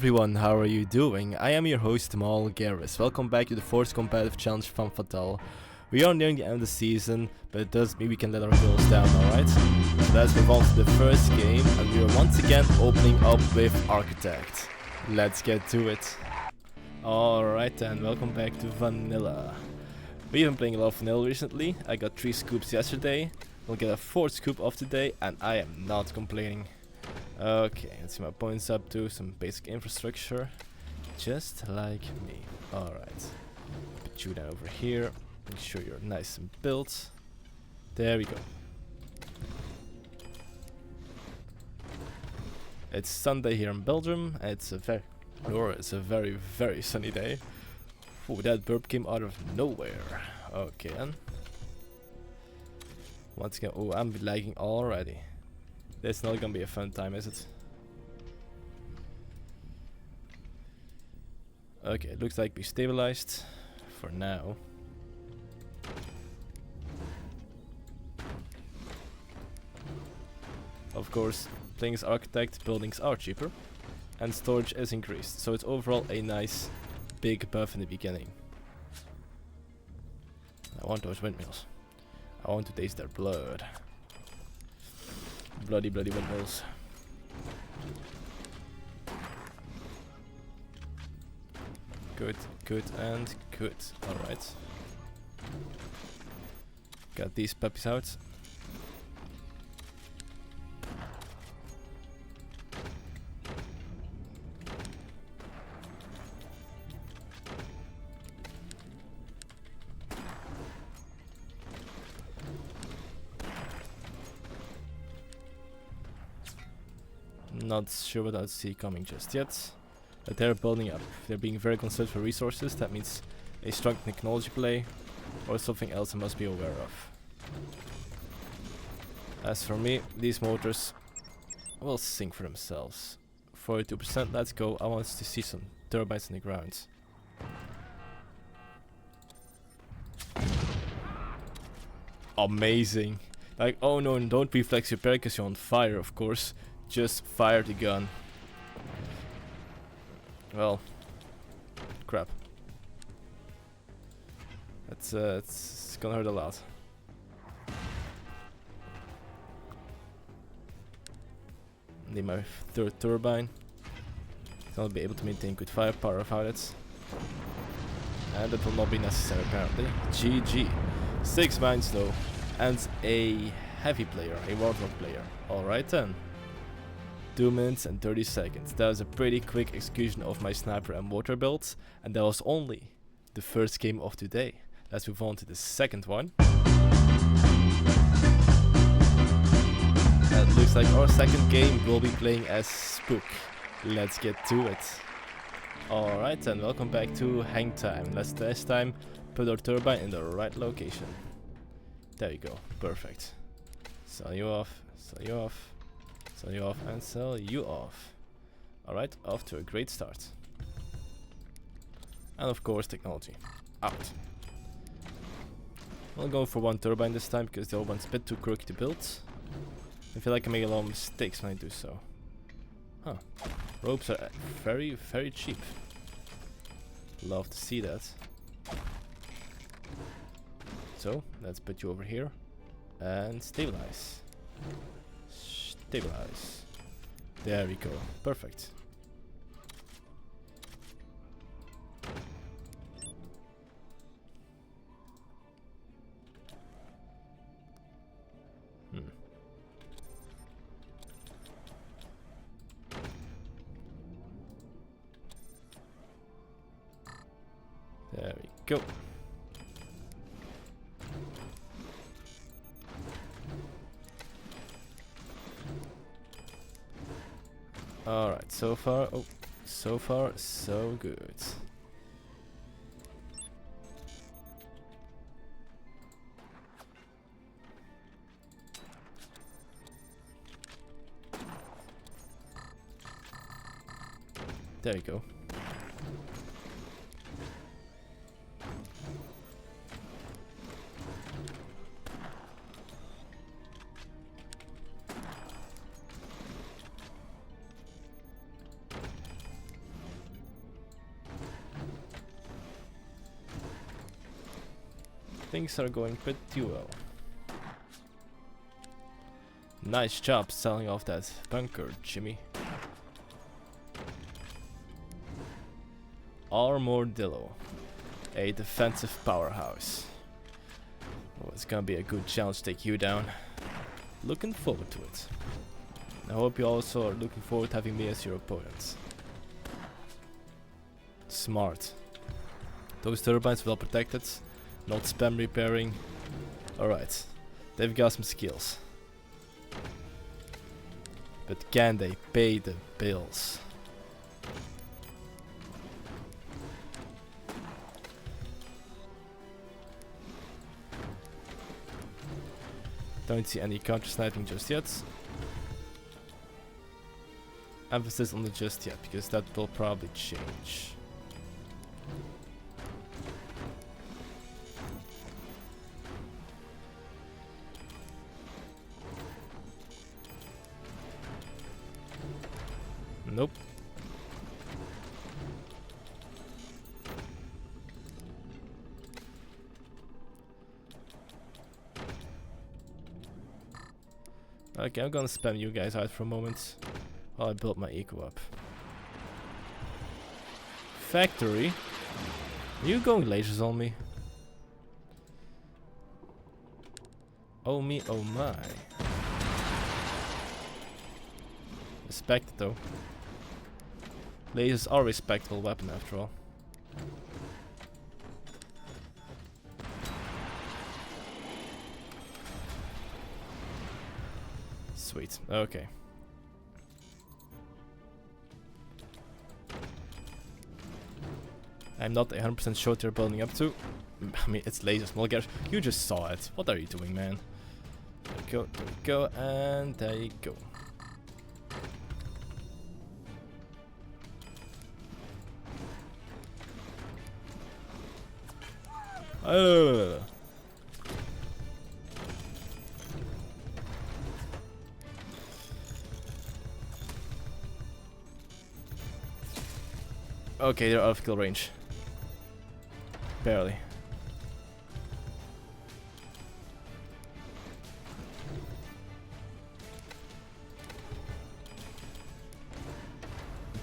everyone, how are you doing? I am your host Mal Garris. Welcome back to the 4th competitive challenge Femme Fatale. We are nearing the end of the season, but it doesn't mean we can let our girls down, alright? So let's move on to the first game, and we are once again opening up with Architect. Let's get to it. Alright then, welcome back to Vanilla. We've been playing a lot of Vanilla recently. I got 3 scoops yesterday. We'll get a 4th scoop of today, and I am not complaining. Okay, let's see my points up to some basic infrastructure. Just like me. Alright. Put you down over here. Make sure you're nice and built. There we go. It's Sunday here in Belgium. It's a very, very sunny day. Oh, that burp came out of nowhere. Okay then. Once again, oh, I'm lagging already. This is not gonna be a fun time, is it? Okay, it looks like we stabilized for now. Of course, playing as Architect, buildings are cheaper and storage is increased, so it's overall a nice big buff in the beginning. I want those windmills. I want to taste their blood. Bloody windmills. Good, and good. Alright. Got these puppies out. Not sure what I see coming just yet, but they're building up. They're being very concerned for resources. That means a strong technology play or something else I must be aware of. As for me, these motors will sing for themselves. 42%, let's go. I want to see some turbines in the ground. Amazing. Like, oh no, don't reflex your repair because you're on fire, of course. Just fire the gun. Well, crap. It's gonna hurt a lot. Need my 3rd turbine. I'll be able to maintain good firepower without it. And that will not be necessary apparently. GG. 6 mines though. And a heavy player, a warthog player. Alright then. 2 minutes and 30 seconds. That was a pretty quick execution of my sniper and mortar builds, and that was only the first game of today. Let's move on to the second one. And it looks like our second game will be playing as Spook. Let's get to it. Alright then, welcome back to hang time. Let's this time put our turbine in the right location. There you go, perfect. Sell you off, sell you off. Sell you off and sell you off. Alright, off to a great start. And of course technology. Out. I'll go for 1 turbine this time because the other one's a bit too crooked to build. I feel like I make a lot of mistakes when I do so. Huh. Ropes are very, very cheap. Love to see that. So, let's put you over here. And stabilize. Stabilize. There we go. Perfect. There we go. Alright, so far so good. There you go. things are going pretty well. Nice job selling off that bunker, Jimmy. Armadillo, a defensive powerhouse. Oh, it's gonna be a good challenge to take you down. Looking forward to it. I hope you also are looking forward to having me as your opponent. Smart. Those turbines well protected, not spam repairing. Alright, they've got some skills. But can they pay the bills? Don't see any counter sniping just yet. Emphasis on the just yet, because that will probably change. Nope. Okay, I'm gonna spam you guys out for a moment while I build my eco up. Factory? Are you going lasers on me? Oh me, oh my. Respect it though. Lasers are a respectable weapon after all. Sweet, okay. I'm not 100% sure what they're building up to. I mean, it's lasers, Mulgar. You just saw it. What are you doing, man? There we go, and there you go. Okay, they're out of kill range. Barely.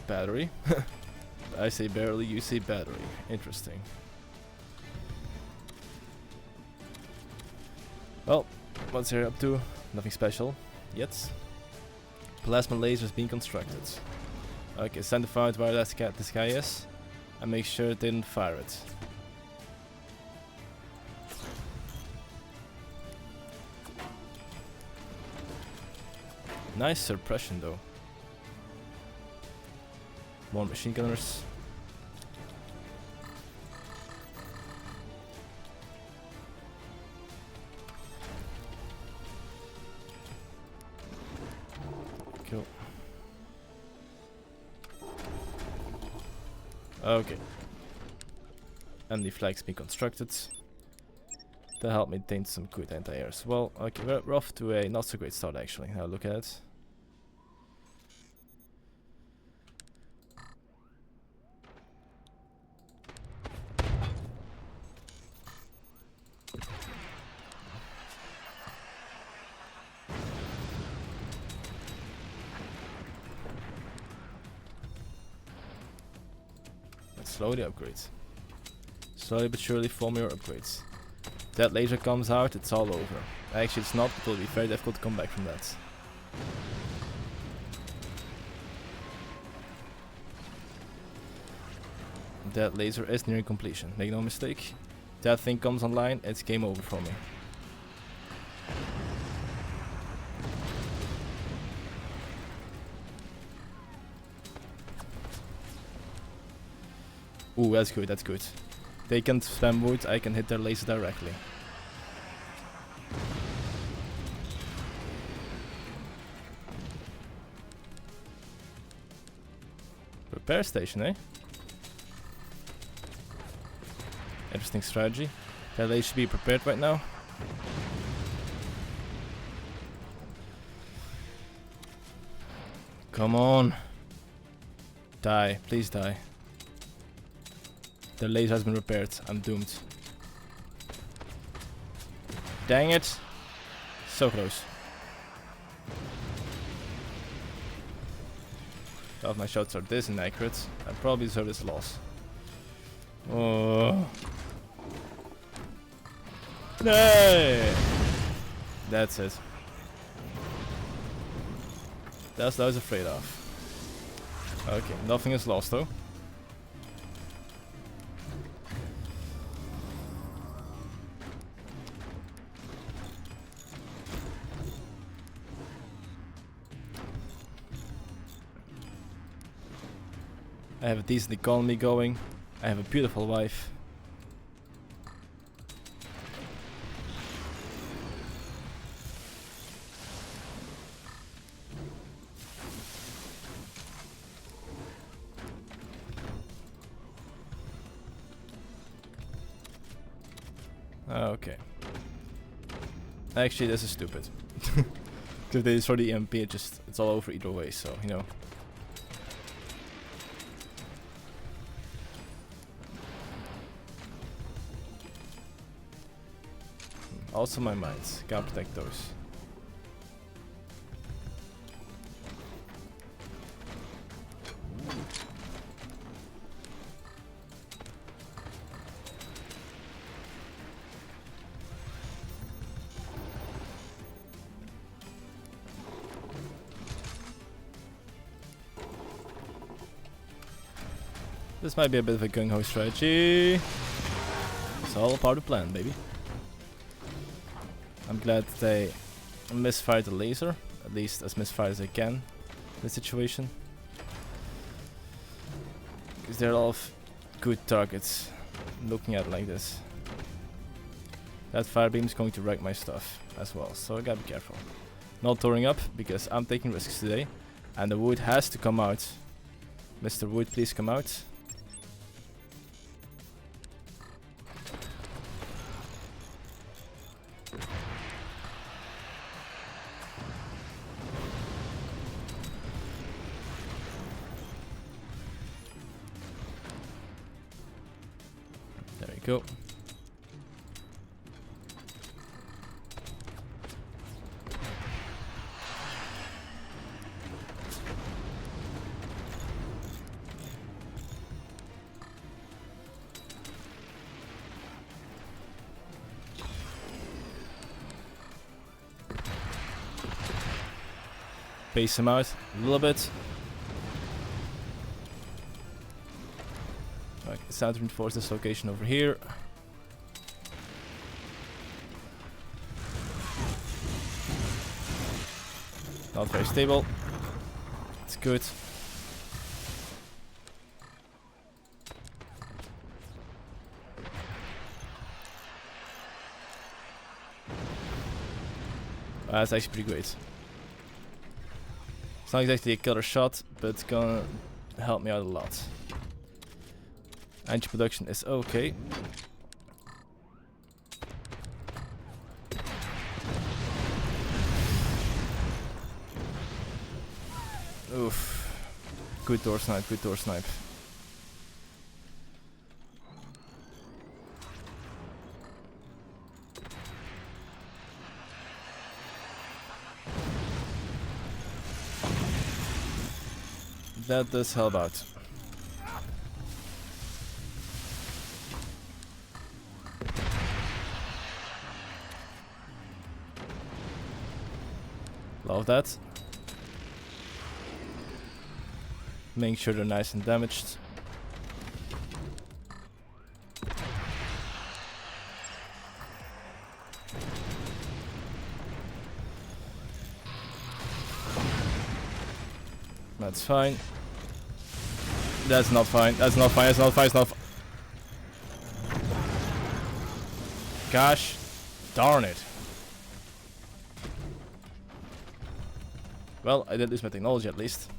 Battery. I say barely, you say battery. Interesting. Well, what's here up to? Nothing special yet. Plasma lasers being constructed. Okay, send to find out where this guy is and make sure it didn't fire it. Nice suppression though. More machine gunners. Cool. Okay. And the flags being constructed. That helped maintain some good anti-air as well. Okay, we're off to a not so great start actually. Now look at it. Let's slowly upgrade. Slowly but surely form your upgrades. If that laser comes out, it's all over. Actually, it's not, but it'll be very difficult to come back from that. That laser is nearing completion, make no mistake. If that thing comes online, it's game over for me. Ooh, that's good, that's good. They can spam wood, I can hit their laser directly. Repair station, eh? Interesting strategy. That laser should be prepared right now. Come on. Die, please die. The laser has been repaired. I'm doomed. Dang it. So close. If my shots are this inaccurate, I probably deserve this loss. Oh. Nay! That's it. That's what I was afraid of. Okay, nothing is lost though. I have a decent economy going. I have a beautiful wife. Okay. Actually, this is stupid. Because they destroy the EMP, it's all over either way, so, you know. Also my mines. Gotta protect those. This might be a bit of a gung-ho strategy. It's all part of the plan, baby. I'm glad they misfired the laser, at least as misfired as I can in this situation. Because they're all good targets, looking at it like this. That fire beam is going to wreck my stuff as well, so I gotta be careful. Not throwing up, because I'm taking risks today. And the wood has to come out. Mr. Wood, please come out. There we go. Pace him out a little bit. Okay, it's time to reinforce this location over here. Not very stable. It's good. That's actually pretty great. It's not exactly a killer shot, but it's gonna help me out a lot. Energy production is okay. Oof. Good door snipe, good door snipe. That does help out. Love that. Making sure they're nice and damaged. That's fine. That's not fine. That's not fine. That's not fine. It's not. Gosh, darn it. Well, I didn't lose my technology at least.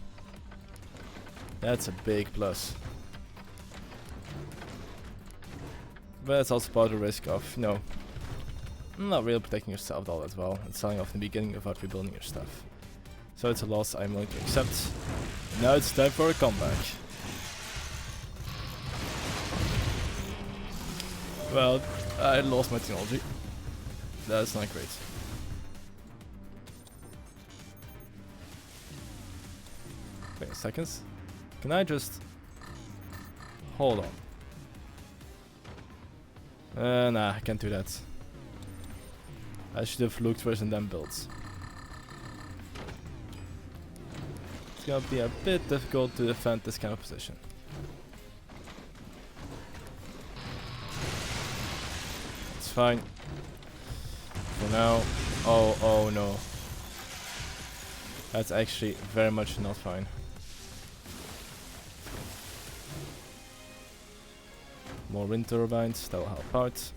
That's a big plus. But it's also part of the risk of, you know, not really protecting yourself all that well and selling off in the beginning without rebuilding your stuff. So it's a loss I'm willing to accept. Now it's time for a comeback. Well, I lost my technology. That's not great. Wait a second. Can I just... Hold on. Nah, I can't do that. I should have looked first and then built. It's gonna be a bit difficult to defend this kind of position. It's fine. For now. Oh no. That's actually very much not fine. More wind turbines, that will help out.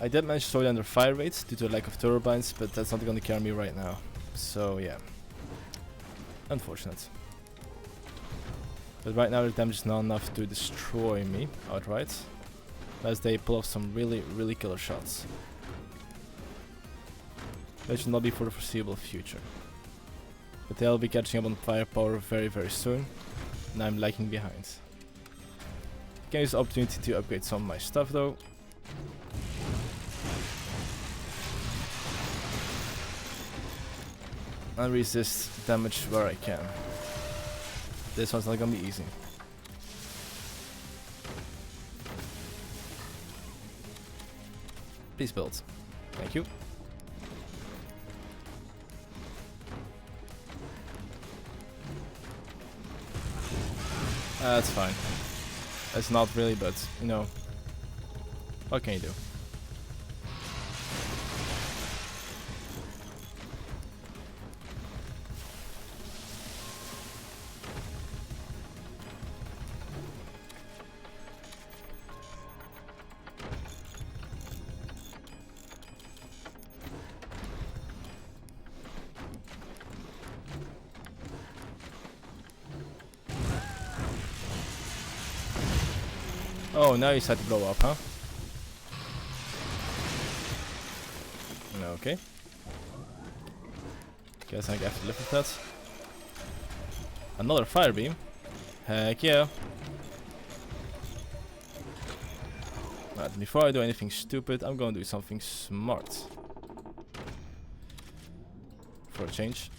I did manage to slow down their fire rates due to a lack of turbines, but that's not going to carry me right now. So yeah. Unfortunate. But right now their damage is not enough to destroy me outright. Unless they pull off some really killer shots. That should not be for the foreseeable future. But they'll be catching up on firepower very soon. And I'm lagging behind. Can use the opportunity to upgrade some of my stuff though. And resist damage where I can. This one's not gonna be easy. Please build. Thank you. That's fine. That's not really, but you know, what can you do? Oh, now you decide to blow up, huh? Okay. Guess I have to live with that. Another fire beam. Heck yeah. Right, before I do anything stupid, I'm gonna do something smart. For a change.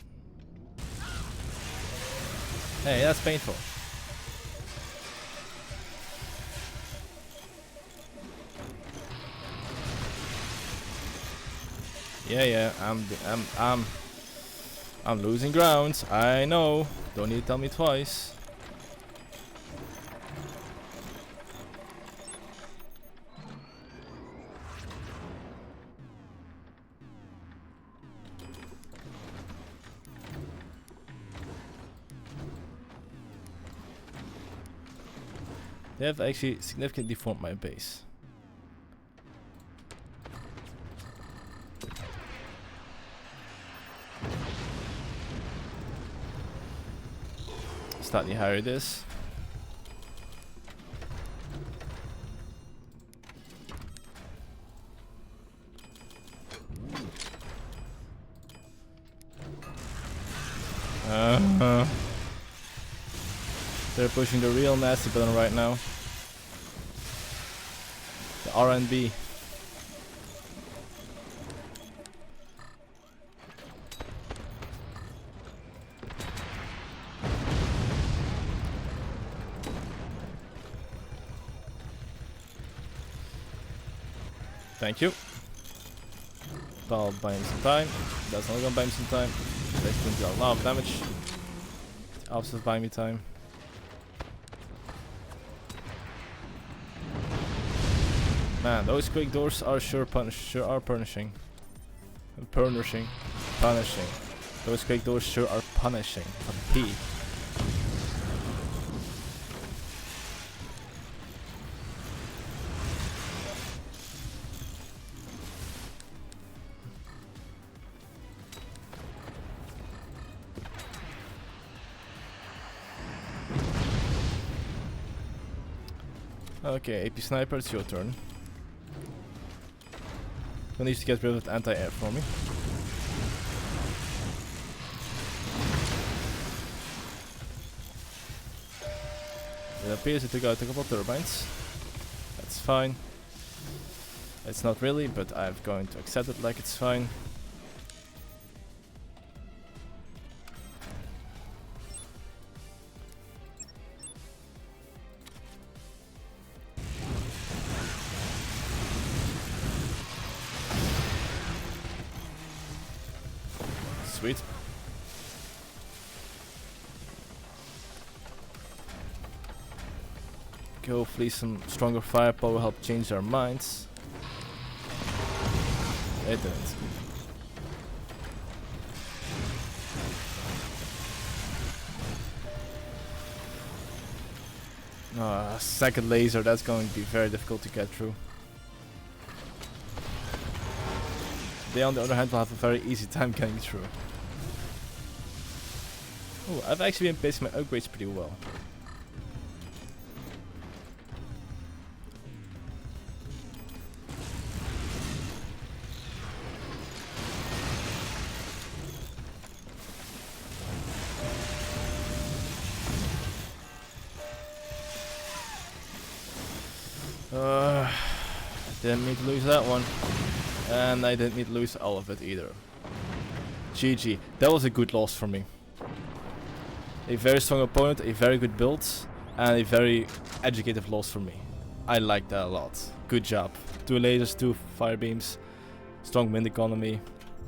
Hey, that's painful. Yeah, I'm losing ground. I know. Don't need to tell me twice. They have actually significantly deformed my base. Slightly higher this. They're pushing the real nasty button right now. The R&B. Thank you. That'll buy him some time. That's not gonna buy him some time. That's going to do a lot of damage. Also buy me time. Man, those quick doors are punishing. Punishing. Those quick doors sure are punishing. A P. Okay, AP Sniper, it's your turn. I need to get rid of that anti-air for me. It appears it took out a couple of turbines. That's fine. It's not really, but I'm going to accept it like it's fine. Sweet. Hopefully some stronger firepower will help change their minds. It didn't. Second laser, that's going to be very difficult to get through. They on the other hand will have a very easy time getting through. Oh, I've actually been pacing my upgrades pretty well. Didn't mean to lose that one. And I didn't mean to lose all of it either. GG. That was a good loss for me. A very strong opponent, a very good build, and a very educated loss for me. I like that a lot. Good job. 2 lasers, 2 fire beams, strong wind economy.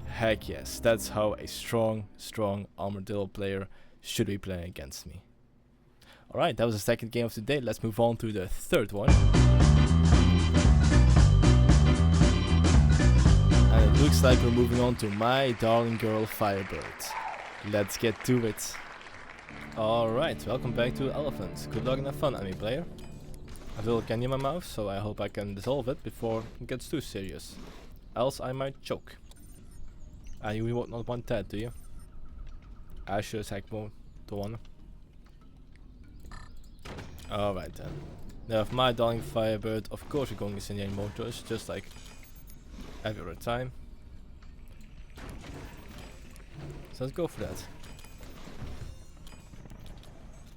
Heck yes, that's how a strong Armadillo player should be playing against me. Alright, that was the second game of the day. Let's move on to the third one. And it looks like we're moving on to my darling girl Firebird. Let's get to it. Alright, welcome back to Elephant. Good luck and have fun, enemy player. I have a little candy in my mouth, so I hope I can dissolve it before it gets too serious. Else I might choke. And you would not want that, do you? I sure as heck won't want. Alright then. Now with my darling Firebird, of course we're going incendiary motors, just like every other time. So let's go for that.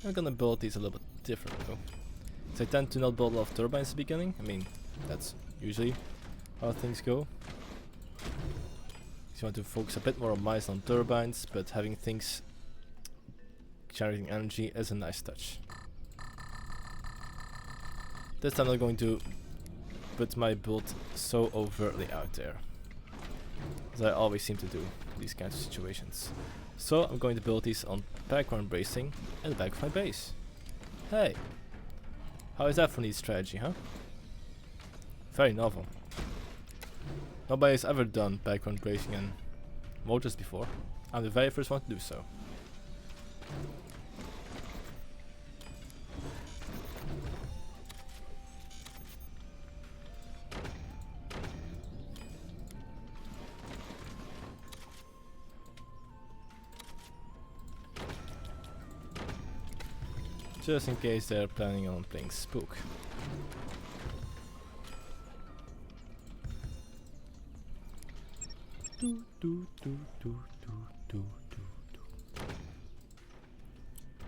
I'm gonna build these a little bit different though. So I tend to not build a lot of turbines at the beginning. I mean, that's usually how things go. So you want to focus a bit more on mice than turbines, but having things generating energy is a nice touch. This time I'm not going to put my build so overtly out there, as I always seem to do in these kinds of situations. So I'm going to build these on background bracing at the back of my base. Hey, how is that for neat strategy, huh? Very novel. Nobody's ever done background bracing and motors before. I'm the very first one to do so. Just in case they're planning on playing Spook.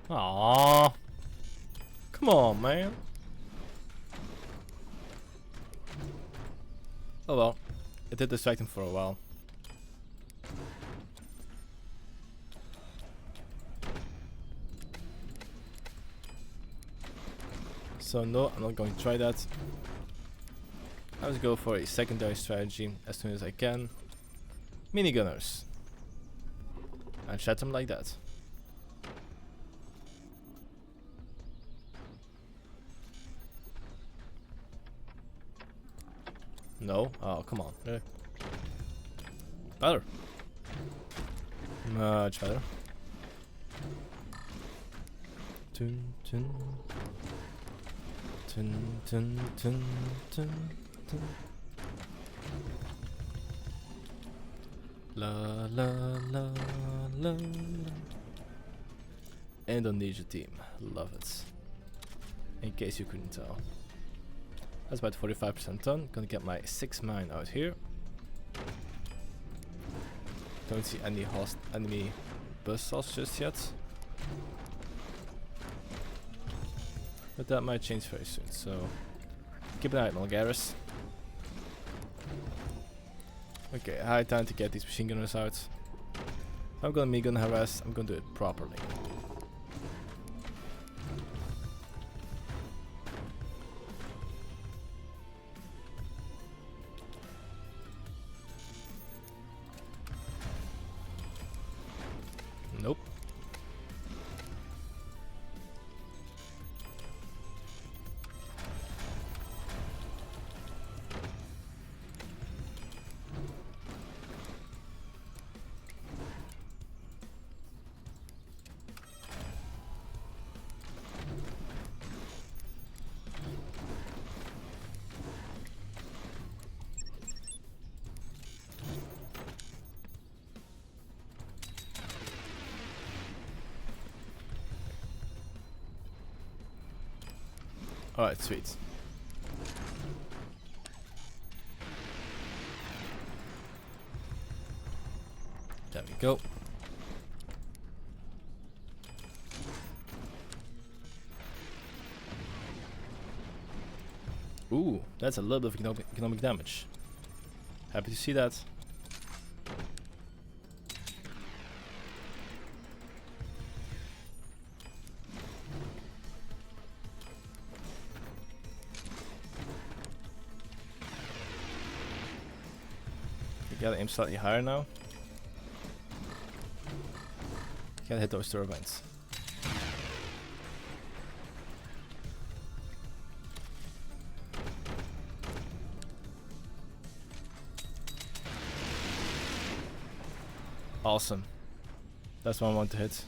Aww. Come on, man. Oh well. It did distract him for a while. So no, I'm not going to try that. I'll just go for a secondary strategy as soon as I can. Minigunners. And shut them like that. No? Oh, come on. Really? Better. Much better. Tun, tun. Tun, tun, tun, tun, tun. La la la la la. Indonesia team, love it. In case you couldn't tell. That's about 45% done. Gonna get my 6 mine out here. Don't see any enemy buzzsaws just yet. But that might change very soon, so keep an eye on Garrus. Okay, high time to get these machine gunners out. If I'm gonna be gonna harass, I'm gonna do it properly. Nope. Alright, sweet. There we go. Ooh, that's a little bit of economic damage. Happy to see that. We gotta aim slightly higher now. Gotta hit those turbines. Awesome. That's what I want to hit.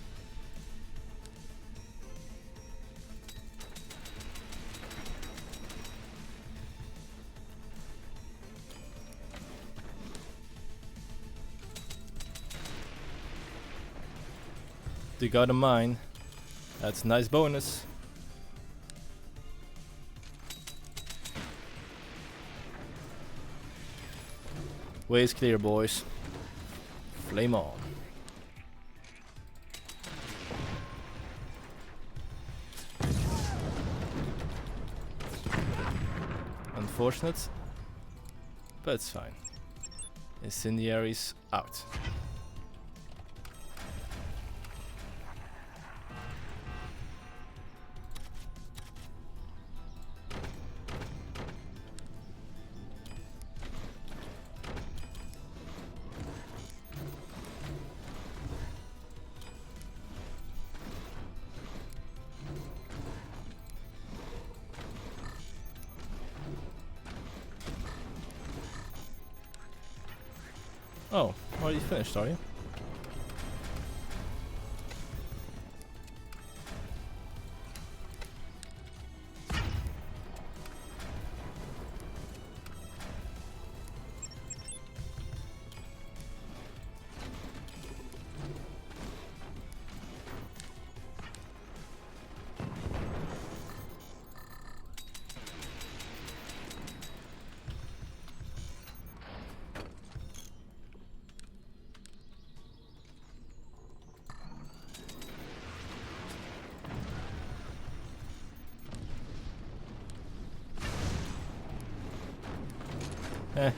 You got a mine. That's a nice bonus. Way is clear, boys. Flame on. Unfortunate, but it's fine. Incendiaries out. Oh, already finished, are you?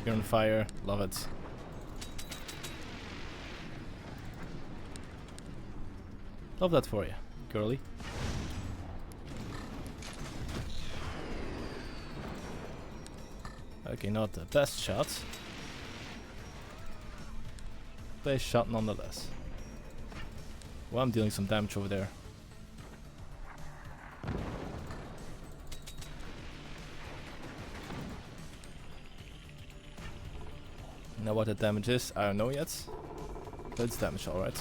You're on fire. Love it. Love that for you, girly. Okay, not the best shot, but a shot nonetheless. Well, I'm dealing some damage over there. Now what the damage is, I don't know yet, but it's damage alright.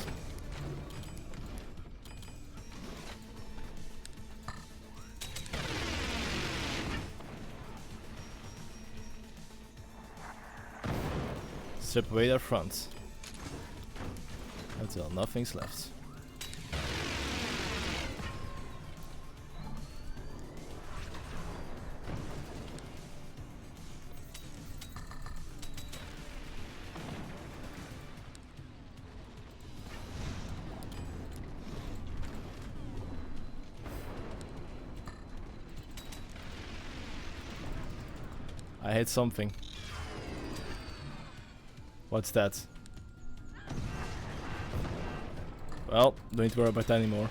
Strip away their front until nothing's left. I hit something. What's that? Well, don't need to worry about that anymore.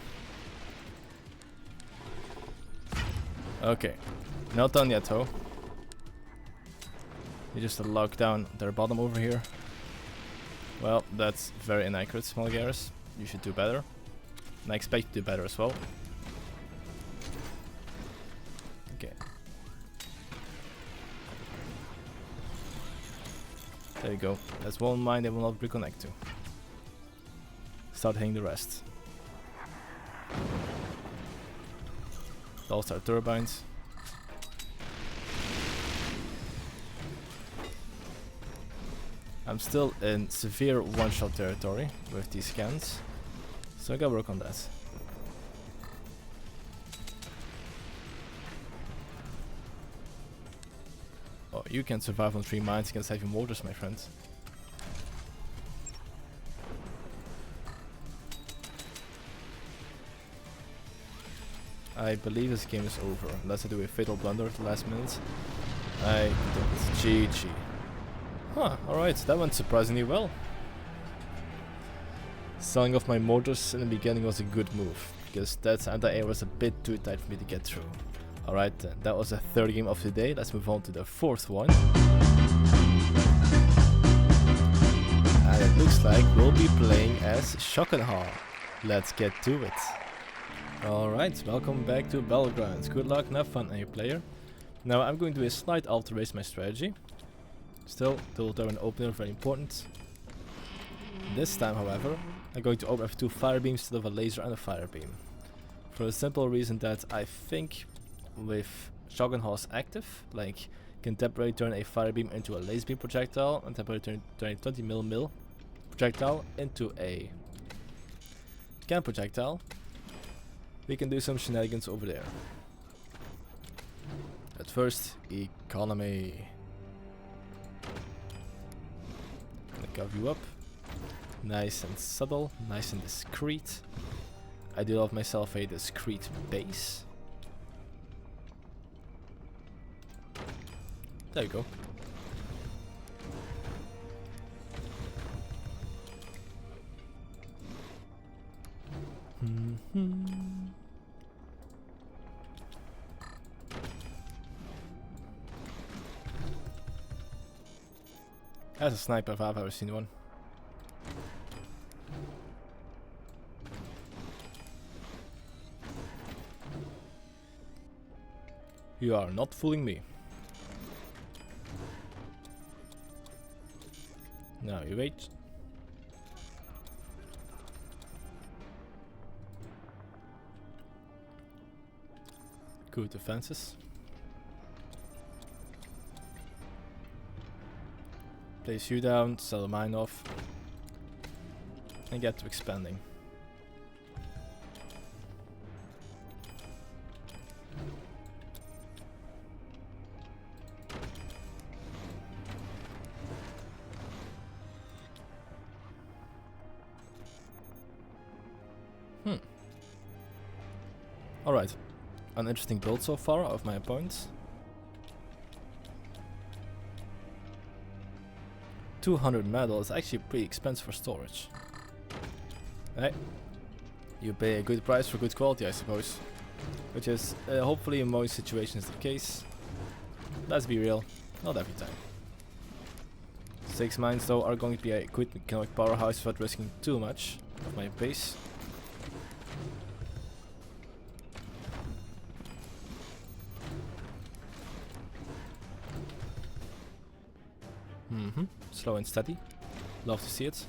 Okay, not done yet though. You just lock down their bottom over here. Well, that's very inaccurate, small Garrus. You should do better. And I expect you to do better as well. Okay. There you go. That's one mine they will not reconnect to. Start hitting the rest. Those are turbines. I'm still in severe one-shot territory with these scans, so I gotta work on that. Oh, you can survive on 3 mines against heavy mortars, my friend. I believe this game is over, unless I do a fatal blunder at the last minute. I don't. GG. Huh, alright, that went surprisingly well. Selling off my mortars in the beginning was a good move, because that anti-air was a bit too tight for me to get through. Alright, that was the third game of the day. Let's move on to the fourth one. And it looks like we'll be playing as Shockenaugh. Let's get to it. Alright, welcome back to Battlegrounds. Good luck and have fun, new player. Now I'm going to do a slight alteration my strategy. Still, double turn opener, very important. This time, however, I'm going to open with 2 fire beams instead of a laser and a fire beam. For the simple reason that I think with Shockennaugh's active, like, can temporarily turn a fire beam into a laser beam projectile and temporarily turn a 20mm projectile into a can projectile. We can do some shenanigans over there. At first, economy. Gonna cover you up. Nice and subtle, nice and discreet. I do love myself a discreet base. There you go. That's a sniper if I've ever seen one. You are not fooling me. Now you wait. Good defenses. Place you down, sell the mine off, and get to expanding. Alright, an interesting build so far of my opponents. 200 metal is actually pretty expensive for storage. Hey, you pay a good price for good quality, I suppose. Which is hopefully in most situations the case. Let's be real, not every time. 6 mines though are going to be a good economic powerhouse without risking too much of my base. Slow and steady. Love to see it.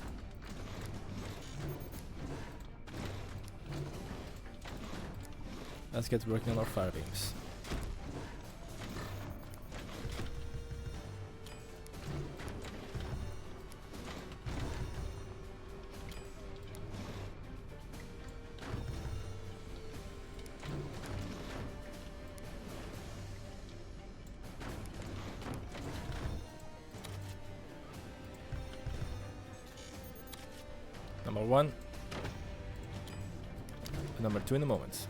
Let's get working on our fire beams. Number 1 and number 2 in a moment.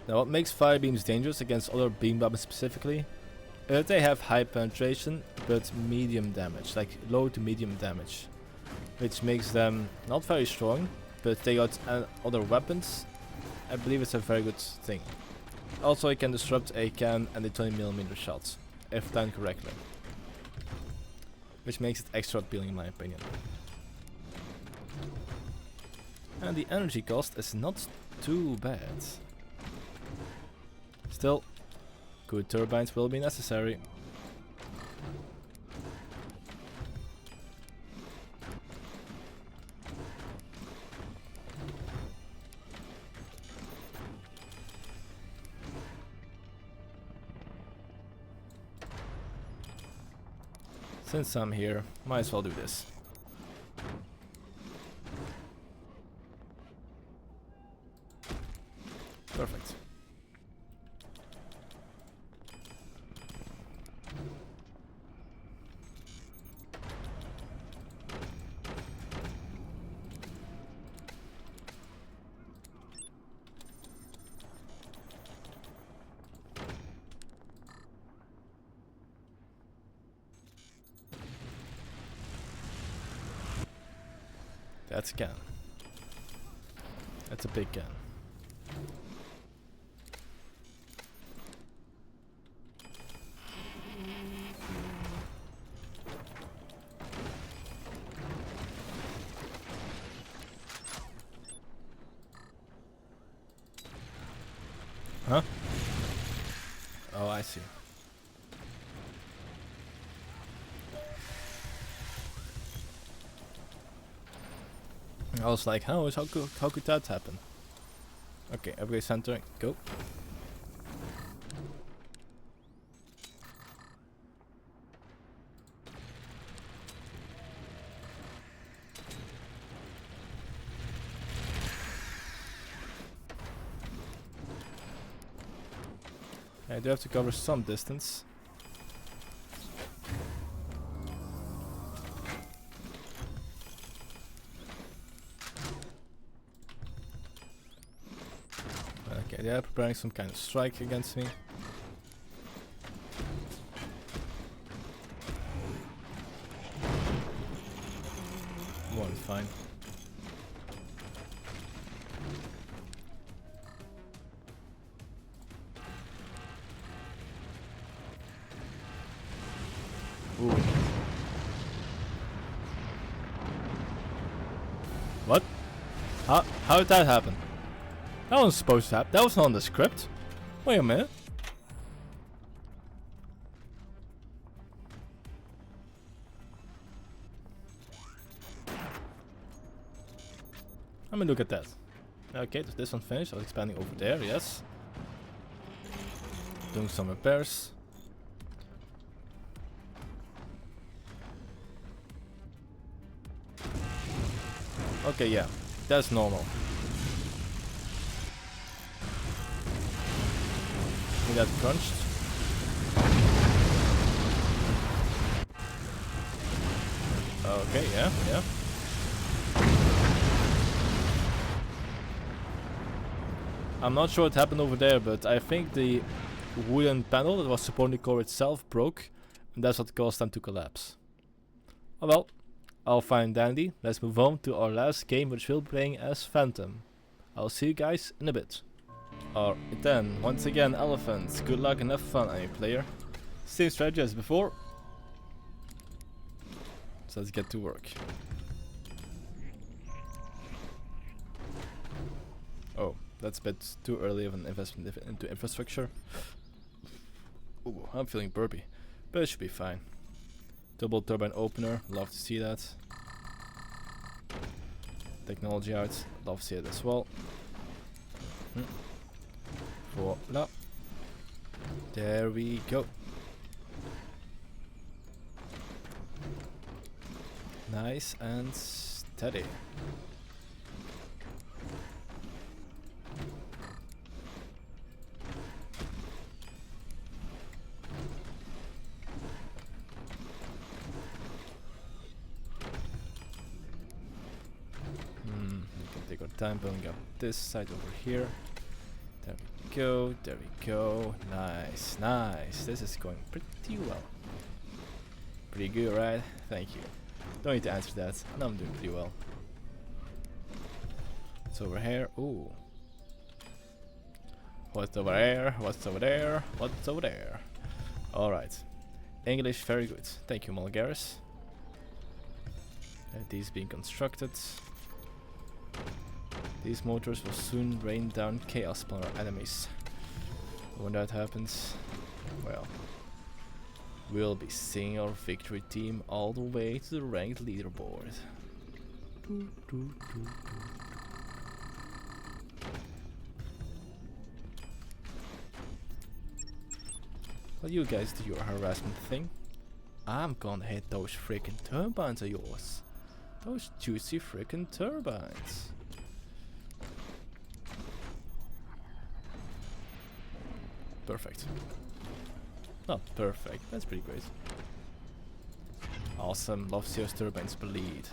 Now what makes fire beams dangerous against other beam weapons specifically? They have high penetration but medium damage, like low to medium damage. Which makes them not very strong, but take out other weapons. I believe it's a very good thing. Also, it can disrupt a cannon and a 20mm shot, if done correctly. Which makes it extra appealing in my opinion. And the energy cost is not too bad. Still, good turbines will be necessary. Since I'm here, might as well do this. Perfect. That's a can. That's a big can. Huh? Oh, I see. I was like, how could that happen? Okay, upgrade center, go. I do have to cover some distance. Okay, they are preparing some kind of strike against me. One, fine. Ooh. What? How did that happen? That wasn't supposed to happen. That was not on the script. Wait a minute. Let me look at that. Okay, does this one finish? I was expanding over there, yes. Doing some repairs. Okay, yeah, that's normal. We got crunched. Okay, yeah. I'm not sure what happened over there, but I think the wooden panel that was supporting the core itself broke, and that's what caused them to collapse. Oh well, all fine and dandy. Let's move on to our last game, which we'll be playing as Phantom. I'll see you guys in a bit. Alright then, once again elephants, good luck and have fun, any player. Same strategy as before. So let's get to work. Oh, that's a bit too early of an investment into infrastructure. Ooh, I'm feeling burpy, but it should be fine. Double turbine opener, love to see that. Technology out, love to see it as well. Voila. There we go. Nice and steady. We can take our time building up this side over here. There we go, there we go. Nice, nice. This is going pretty well. Pretty good, right? Thank you. Don't need to answer that. I know I'm doing pretty well. It's over here. Ooh. What's over there? What's over there? What's over there? Alright. English, very good. Thank you, Mulgaris. These being constructed. These mortars will soon rain down chaos upon our enemies. When that happens, well, we'll be seeing our victory team all the way to the ranked leaderboard. What you guys do your harassment thing? I'm gonna hit those freaking turbines of yours. Those juicy freaking turbines. Perfect. Not perfect, that's pretty great. Awesome, love to see those turbines bleed.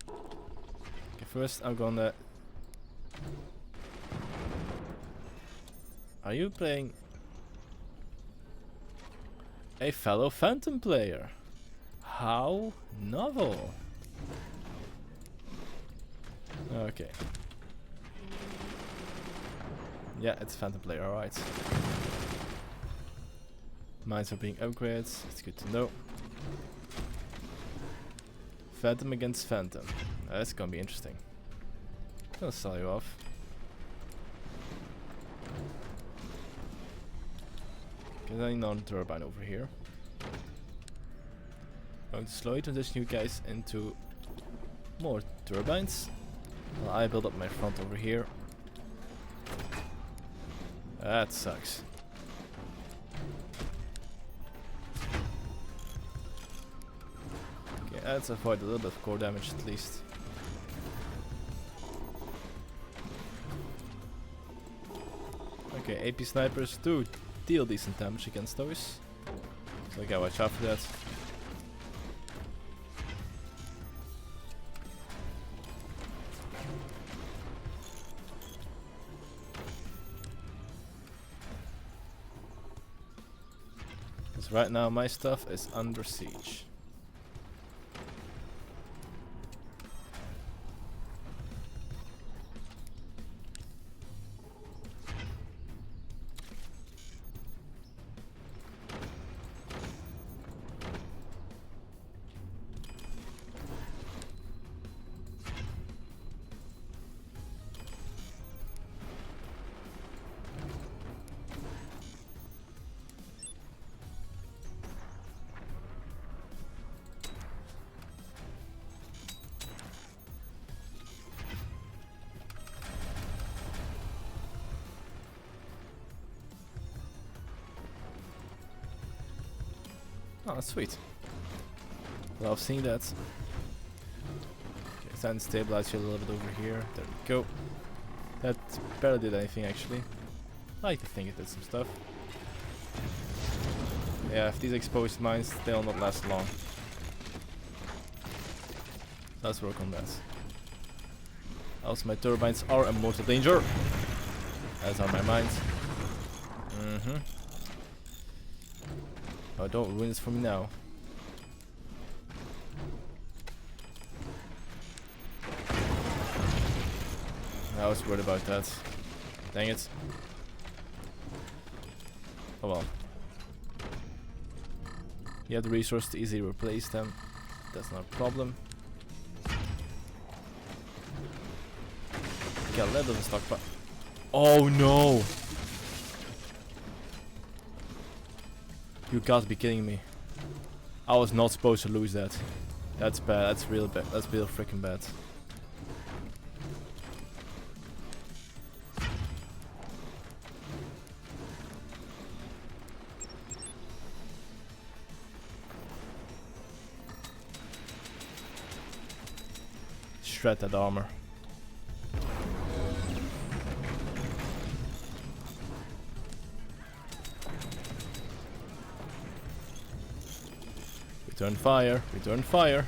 Okay, first I'm gonna... Are you playing a fellow Phantom player? How novel. Okay. Yeah, it's Phantom player, alright. Mines are being upgraded, it's good to know. Phantom against Phantom. That's gonna be interesting. I'm gonna sell you off. Get another turbine over here. I'm going to slowly transition you guys into more turbines. While I build up my front over here. That sucks. Okay, let's avoid a little bit of core damage at least. Okay, AP snipers do deal decent damage against those. So I gotta watch out for that. Because right now my stuff is under siege. Oh, sweet. Well, I've seen that. Okay, it's time to stabilize you a little bit over here. There we go. That barely did anything actually. I like to think it did some stuff. Yeah, if these exposed mines, they'll not last long. Let's work on that. Also, my turbines are in mortal danger. As are my mines. Oh, don't ruin this for me now. I was worried about that. Dang it. Oh well. You have the resource to easily replace them. That's not a problem. Get a little bit of stockpile. Oh no! You gotta be kidding me. I was not supposed to lose that. That's bad, that's real bad. That's real freaking bad. Shred that armor. Return fire, return fire.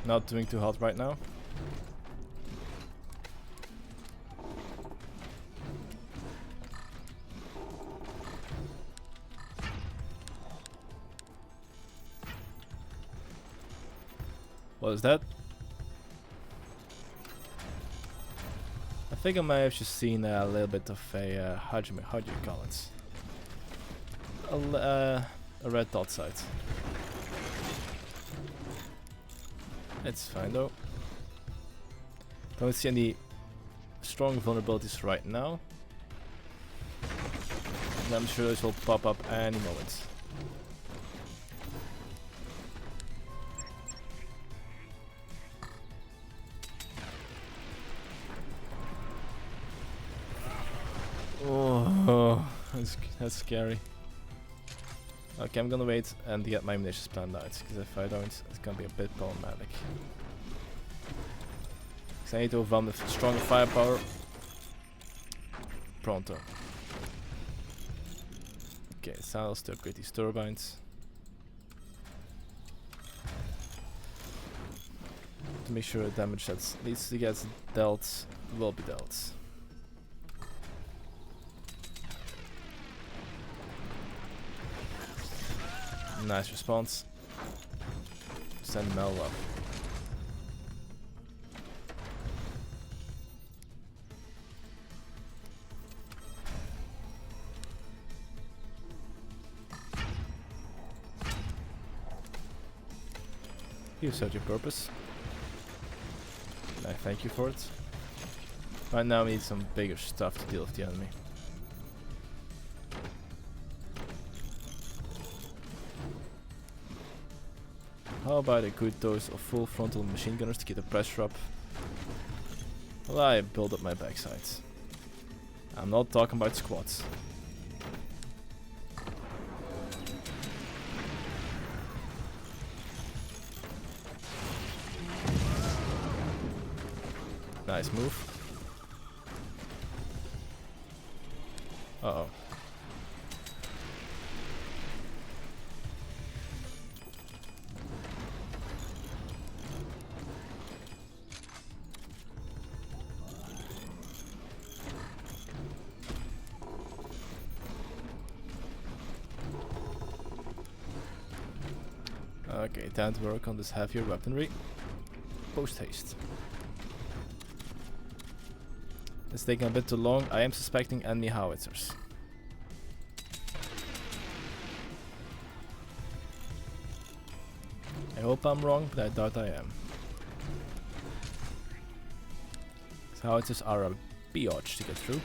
Not doing too hot right now. What is that? I think I may have just seen a little bit of a how do you call it? A red dot site. It's fine though. Don't see any strong vulnerabilities right now. And I'm sure this will pop up any moment. Oh, that's scary. Okay, I'm gonna wait and get my munitions planned out, because if I don't, it's gonna be a bit problematic. Because I need to run with stronger firepower. Pronto. Okay, so I'll still upgrade these turbines. To make sure the damage that needs to get dealt will be dealt. Nice response. Send Mel up. You served your purpose. I thank you for it. Right now we need some bigger stuff to deal with the enemy. How about a good dose of full frontal machine gunners to keep the pressure up while I build up my backside? I'm not talking about squads. Nice move. Uh-oh. Okay, time to work on this heavier weaponry. Post haste. It's taking a bit too long. I am suspecting enemy howitzers. I hope I'm wrong, but I doubt I am. These howitzers are a biatch to get through.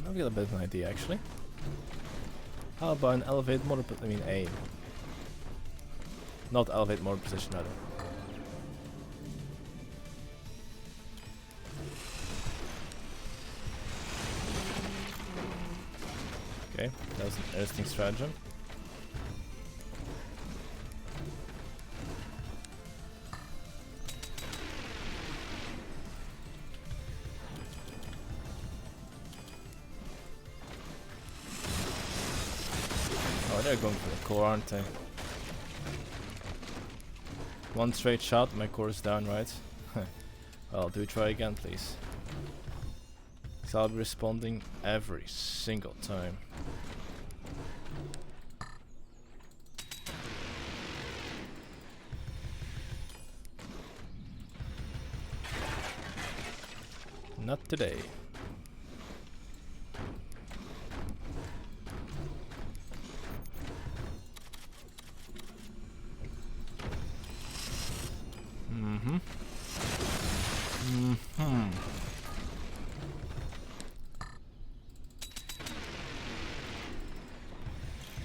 I've got a bit of an idea actually. How about an elevate mortar aim? Not elevate mortar position rather. Okay, that was an interesting stratagem. They're going for the core, aren't they? One straight shot, my core is down, right? Well, do try again, please. So I'll be responding every single time. Not today.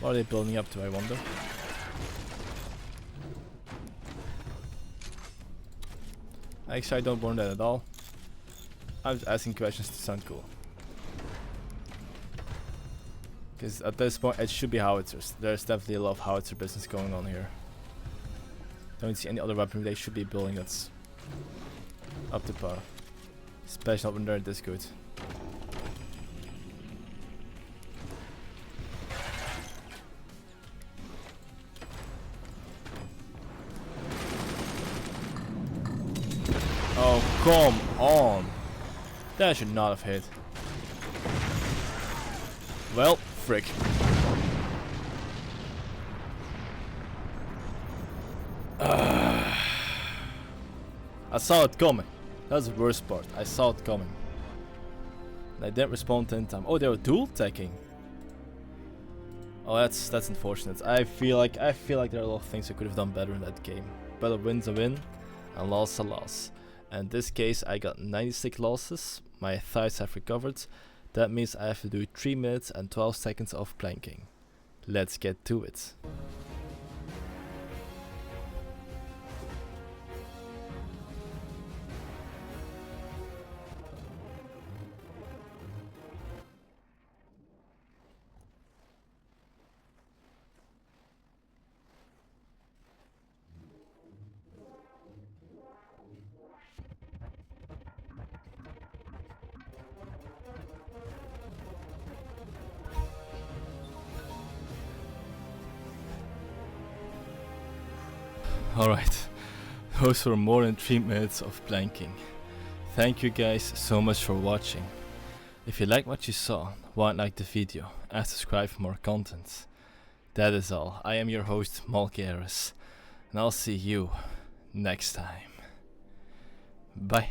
What are they building up to, I wonder? Actually, I don't want that at all. I'm just asking questions to sound cool. Because at this point, it should be howitzers. There's definitely a lot of howitzer business going on here. Don't see any other weapon they should be building that's up to par. Especially not when they're this good. Oh, come on! That should not have hit. Well, frick. I saw it coming. That's the worst part. I saw it coming. And I didn't respond in time. Oh, they were dual attacking. Oh, that's unfortunate. I feel like there are a lot of things I could have done better in that game. But a win's a win, and loss a loss. And in this case, I got 96 losses. My thighs have recovered. That means I have to do 3 minutes and 12 seconds of planking. Let's get to it. Alright, those were more than 3 minutes of planking. Thank you guys so much for watching. If you like what you saw, why not like the video and subscribe for more content. That is all. I am your host Malgaris, and I'll see you next time. Bye.